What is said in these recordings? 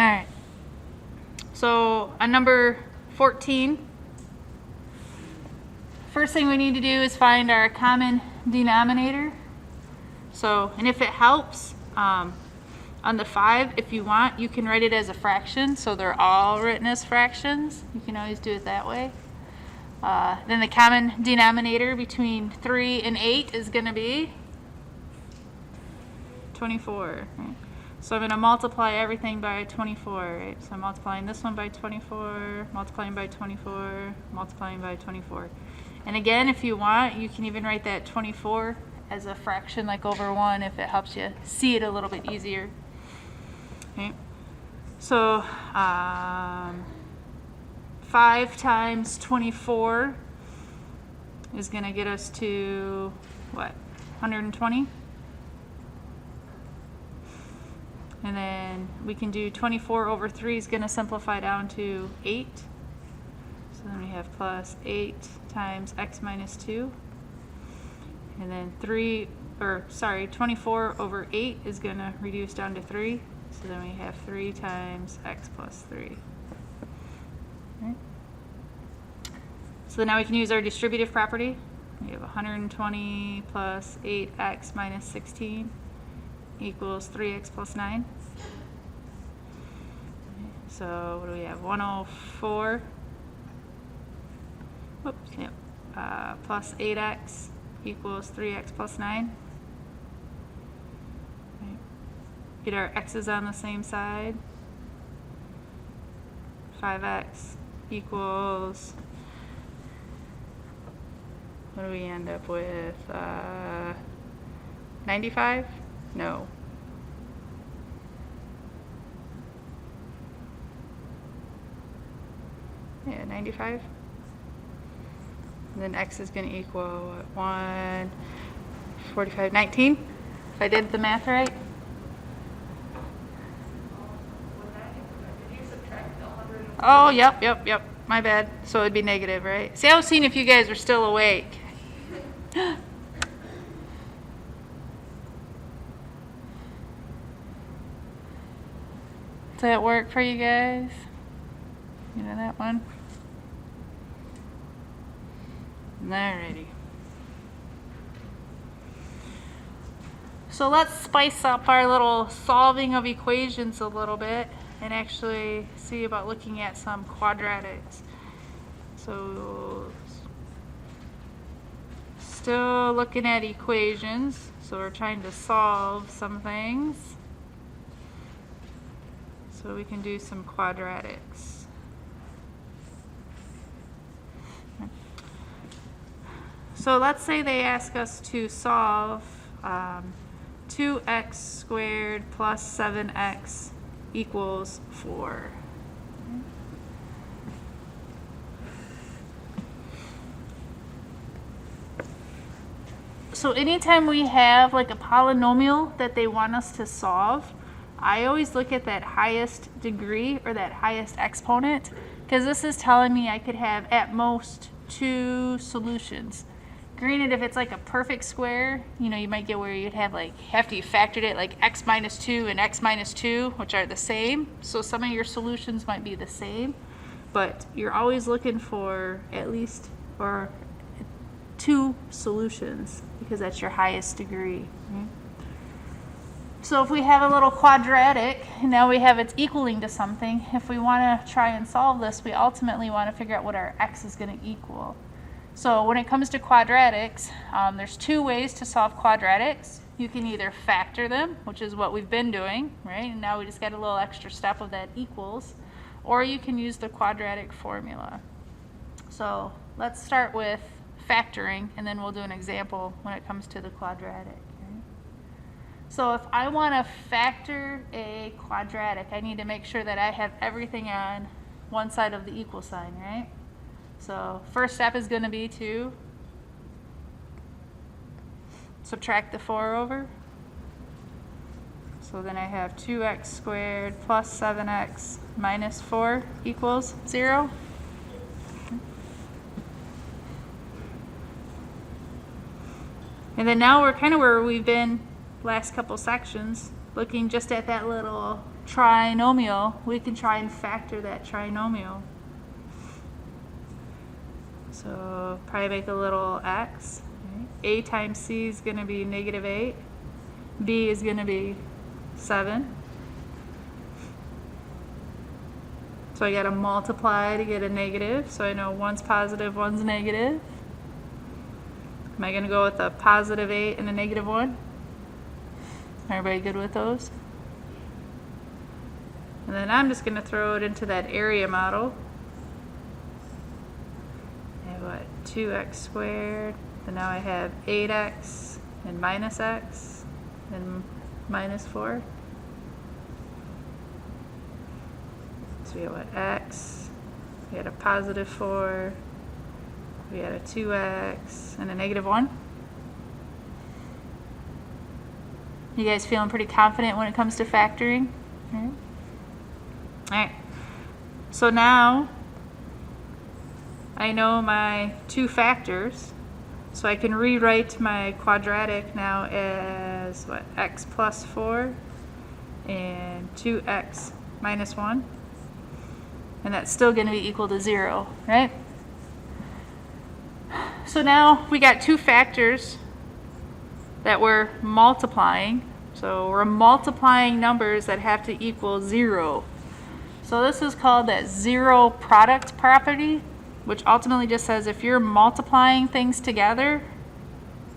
right. So on number 14, first thing we need to do is find our common denominator. So, and if it helps, on the 5, if you want, you can write it as a fraction. So they're all written as fractions. You can always do it that way. Then the common denominator between 3 and 8 is going to be 24. Right? So I'm going to multiply everything by 24. Right? So I'm multiplying this one by 24, multiplying by 24, multiplying by 24. And again, if you want, you can even write that 24 as a fraction, like over 1, if it helps you see it a little bit easier. Okay. So 5 times 24 is going to get us to, what, 120? And then we can do 24 over 3 is going to simplify down to 8. So then we have plus 8 times x minus 2. And then 24 over 8 is going to reduce down to 3. So then we have 3 times x plus 3. Okay. So now we can use our distributive property. We have 120 plus 8x minus 16 equals 3x plus 9. Okay. So what do we have? 104. Whoops, yep. Plus 8x equals 3x plus 9. Okay. Get our x's on the same side. 5x equals, what do we end up with? 95? No. Yeah, 95. And then x is going to equal what, 145, 19? If I did the math right? Oh, yep. My bad. So it'd be negative, right? See, I was seeing if you guys were still awake. Does that work for you guys? You know that one? Alrighty. So let's spice up our little solving of equations a little bit and actually see about looking at some quadratics. So still looking at equations. So we're trying to solve some things. So we can do some quadratics. So let's say they ask us to solve 2x squared plus 7x equals 4. So anytime we have like a polynomial that they want us to solve, I always look at that highest degree or that highest exponent, because this is telling me I could have at most 2 solutions. Granted, if it's like a perfect square, you know, you might get where you'd have like, after you factored it, like x minus 2 and x minus 2, which are the same. So some of your solutions might be the same, but you're always looking for at least or 2 solutions because that's your highest degree. Right? So if we have a little quadratic, and now we have it's equaling to something, if we want to try and solve this, we ultimately want to figure out what our x is going to equal. So when it comes to quadratics, there's 2 ways to solve quadratics. You can either factor them, which is what we've been doing, right? And now we just got a little extra step of that equals. Or you can use the quadratic formula. So let's start with factoring, and then we'll do an example when it comes to the quadratic. Right? So if I want to factor a quadratic, I need to make sure that I have everything on one side of the equal sign, right? So first step is going to be to subtract the 4 over. So then I have 2x squared plus 7x minus 4 equals 0. And then now we're kind of where we've been last couple sections, looking just at that little trinomial, we can try and factor that trinomial. So probably make a little x. A times c is going to be -8. B is going to be 7. So I got to multiply to get a negative. So I know one's positive, one's negative. Am I going to go with a +8 and a -1? Everybody good with those? And then I'm just going to throw it into that area model. I have what? 2x squared. And now I have 8x and -x and -4. So we have what? X. We had a +4. We had a 2x and a -1. You guys feeling pretty confident when it comes to factoring? All right. So now I know my two factors. So I can rewrite my quadratic now as what? X plus 4 and 2x minus 1. And that's still going to be equal to 0, right? So now we got two factors that we're multiplying. So we're multiplying numbers that have to equal 0. So this is called that zero product property, which ultimately just says if you're multiplying things together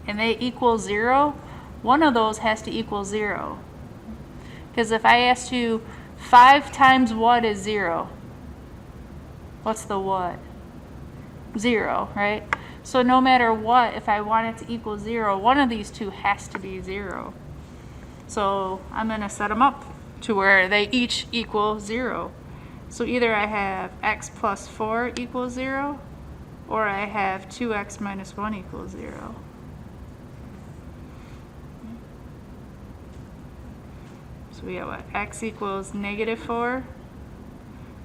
and they equal 0, one of those has to equal 0. Because if I asked you 5 times what is 0? What's the what? 0, right? So no matter what, if I want it to equal 0, one of these two has to be 0. So I'm going to set them up to where they each equal 0. So either I have x plus 4 equals 0, or I have 2x minus 1 equals 0. So we have what? X equals -4,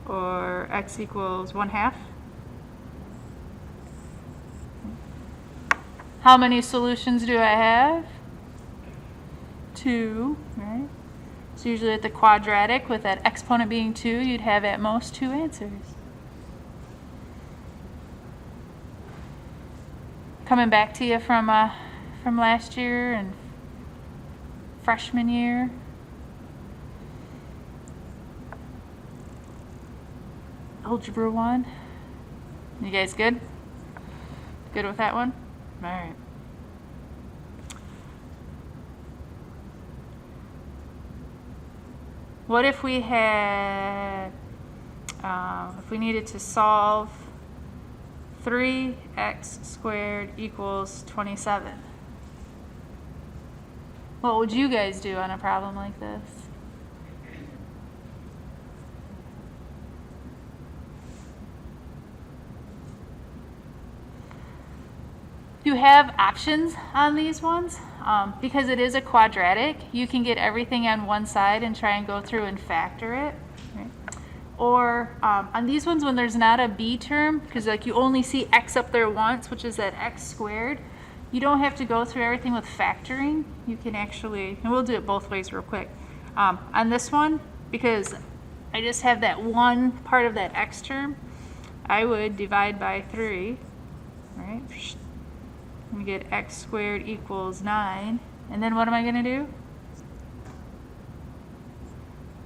or x equals 1/2. How many solutions do I have? 2, right? So usually at the quadratic, with that exponent being 2, you'd have at most 2 answers. Coming back to you from last year and freshman year. Algebra 1. You guys good? Good with that one? All right. What if we had, if we needed to solve 3x squared equals 27? What would you guys do on a problem like this? You have options on these ones. Because it is a quadratic, you can get everything on one side and try and go through and factor it. Right? Or on these ones, when there's not a b term, because like you only see x up there once, which is that x squared, you don't have to go through everything with factoring. You can actually, and we'll do it both ways real quick. On this one, because I just have that one part of that x term, I would divide by 3, right? I'm going to get x squared equals 9. And then what am I going to do?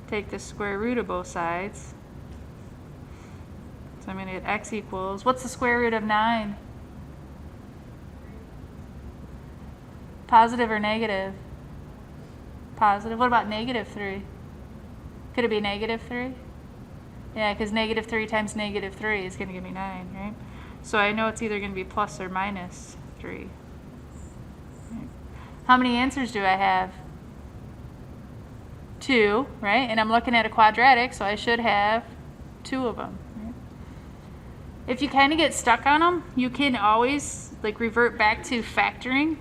Take the square root of both sides. So I'm going to get x equals, what's the square root of 9? Positive or negative? Positive. What about -3? Could it be -3? Yeah, because -3 times -3 is going to give me 9, right? So I know it's either going to be plus or minus 3. Right. How many answers do I have? 2, right? And I'm looking at a quadratic, so I should have 2 of them. Right? If you kind of get stuck on them, you can always like revert back to factoring.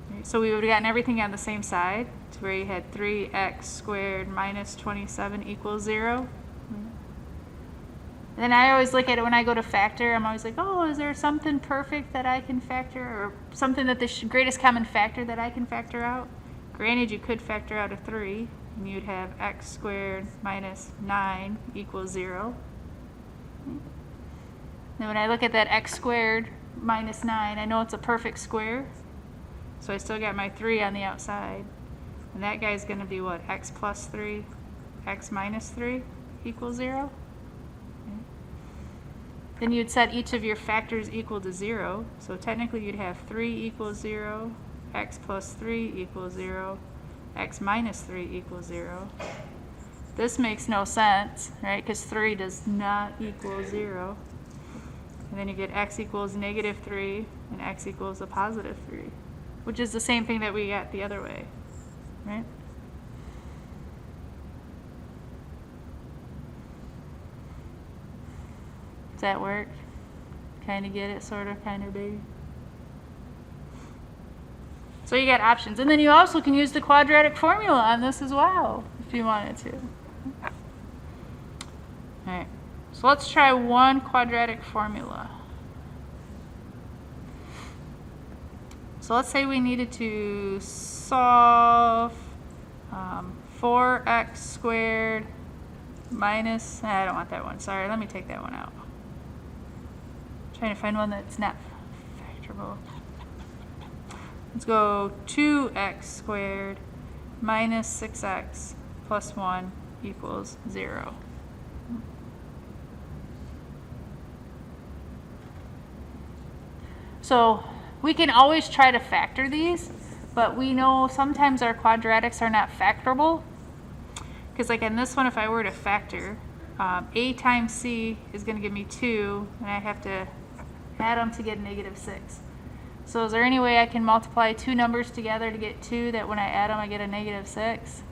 Right? So we would have gotten everything on the same side, to where you had 3x squared minus 27 equals 0. And then I always look at it when I go to factor, I'm always like, oh, is there something perfect that I can factor, or something that the greatest common factor that I can factor out? Granted, you could factor out a 3, and you'd have x squared minus 9 equals 0. Now when I look at that x squared minus 9, I know it's a perfect square, so I still got my 3 on the outside. And that guy's going to be what? X plus 3, x minus 3 equals 0. Okay. Then you'd set each of your factors equal to 0. So technically you'd have 3 equals 0, x plus 3 equals 0, x minus 3 equals 0. This makes no sense, right? Because 3 does not equal 0. And then you get x equals negative 3 and x equals a positive 3, which is the same thing that we got the other way, right? Does that work? Kind of get it, sort of, kind of do. So you got options. And then you also can use the quadratic formula on this as well, if you wanted to. All right. So let's try one quadratic formula. So let's say we needed to solve 4x squared minus, I don't want that one, sorry, let me take that one out. I'm trying to find one that's not factorable. Let's go 2x squared minus 6x plus 1 equals 0. So we can always try to factor these, but we know sometimes our quadratics are not factorable. Because like in this one, if I were to factor, a times c is going to give me 2, and I have to add them to get negative 6. So is there any way I can multiply two numbers together to get 2 that when I add them I get a negative 6?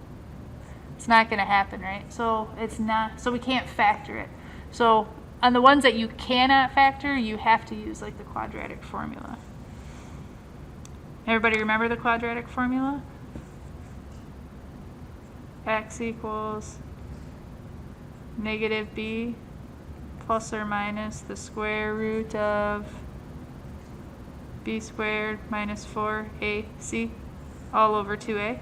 It's not going to happen, right? So it's not, so we can't factor it. So on the ones that you cannot factor, you have to use like the quadratic formula. Everybody remember the quadratic formula? X equals negative b plus or minus the square root of b squared minus 4ac all over 2a.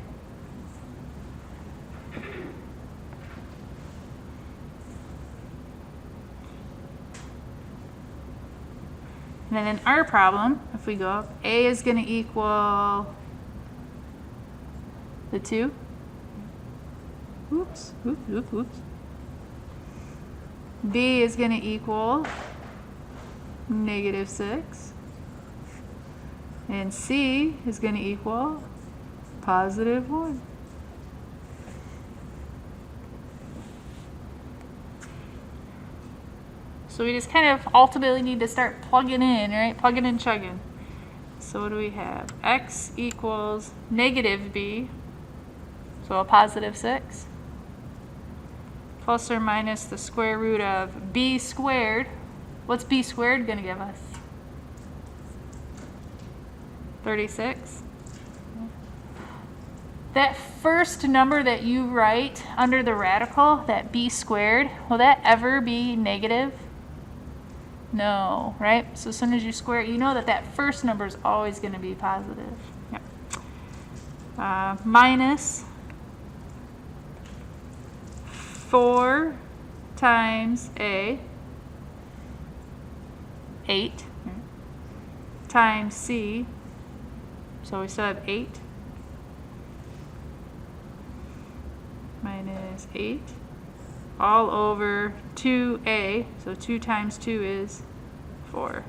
And then in our problem, if we go up, a is going to equal the 2. Oops, oops, oops, oops. B is going to equal negative 6. And C is going to equal positive 1. So we just kind of ultimately need to start plugging in, right? Plugging and chugging. So what do we have? X equals negative b, so a positive 6, plus or minus the square root of b squared. What's b squared going to give us? 36. That first number that you write under the radical, that b squared, will that ever be negative? No, right? So as soon as you square it, you know that that first number is always going to be positive. Yep. Minus 4 times a, 8, times c, so we still have 8, minus 8, all over 2a, so 2 times 2 is 4.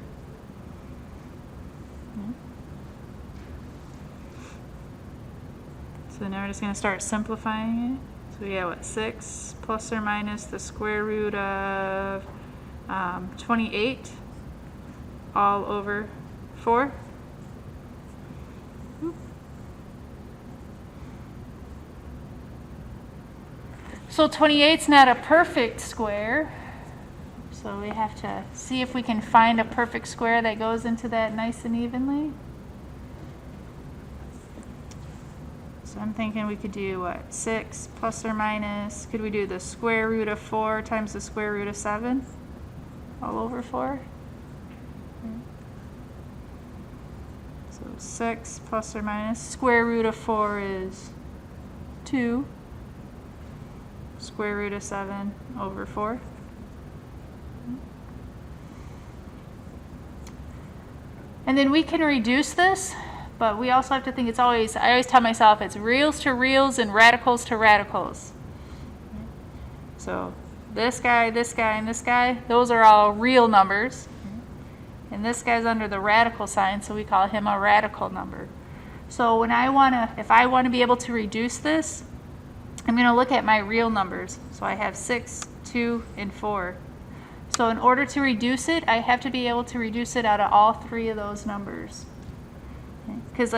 So now we're just going to start simplifying it. So we have what, 6 plus or minus the square root of 28 all over 4. So 28's not a perfect square, so we have to see if we can find a perfect square that goes into that nice and evenly. So I'm thinking we could do what, 6 plus or minus, could we do the square root of 4 times the square root of 7 all over 4? So 6 plus or minus, square root of 4 is 2. square root of 7 over 4. And then we can reduce this, but we also have to think I always tell myself it's reals to reals and radicals to radicals. So this guy, and this guy, those are all real numbers. And this guy's under the radical sign, so we call him a radical number. So if I want to be able to reduce this, I'm going to look at my real numbers. So I have 6, 2, and 4. So in order to reduce it, I have to be able to reduce it out of all 3 of those numbers. Because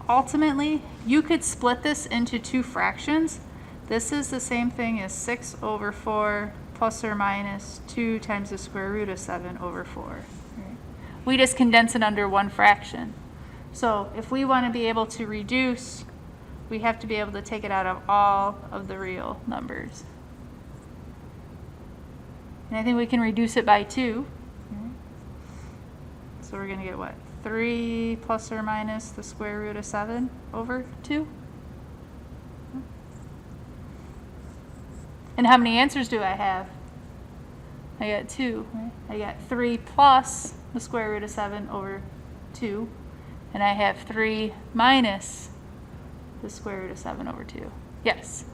ultimately, you could split this into 2 fractions. This is the same thing as 6 over 4 plus or minus 2 times the square root of 7 over 4. Right? We just condense it under 1 fraction. So if we want to be able to reduce, we have to be able to take it out of all of the real numbers. And I think we can reduce it by 2. So we're going to get what? 3 plus or minus the square root of 7 over 2. And how many answers do I have? I got 2. Right? I got 3 plus the square root of 7 over 2. And I have 3 minus the square root of 7 over 2. Yes?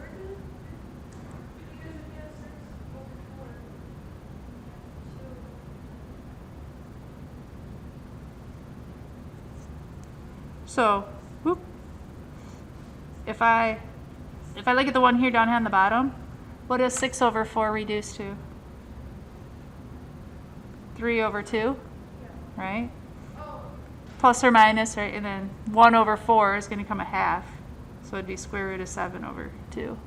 So, whoop. If I look at the one here down here on the bottom, what does 6 over 4 reduce to? 3 over 2, right? Plus or minus, right? And then 1 over 4 is going to become a half. So it'd be square root of 7 over 2.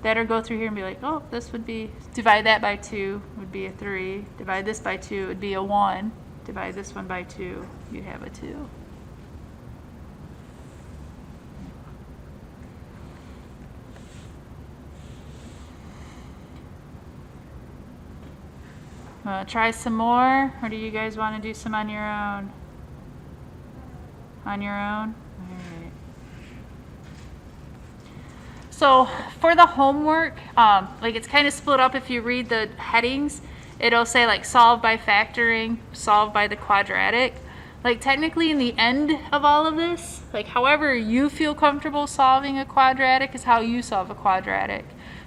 That or go through here and be like, oh, this would be, divide that by 2 would be a 3. Divide this by 2 would be a 1. Divide this one by 2, you have a 2. Try some more, or do you guys want to do some on your own? On your own? All right. So for the homework, it's kind of split up. If you read the headings, it'll say solve by factoring, solve by the quadratic. Technically in the end of all of this, however you feel comfortable solving a quadratic is how you solve a quadratic.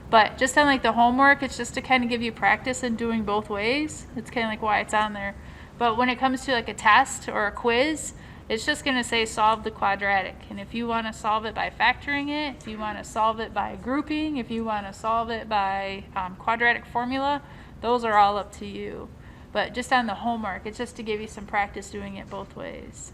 But just on the homework, it's just to kind of give you practice in doing both ways. It's kind of why it's on there. But when it comes to a test or a quiz, it's just going to say solve the quadratic. And if you want to solve it by factoring it, if you want to solve it by grouping, if you want to solve it by quadratic formula, those are all up to you. But just on the homework, it's just to give you some practice doing it both ways.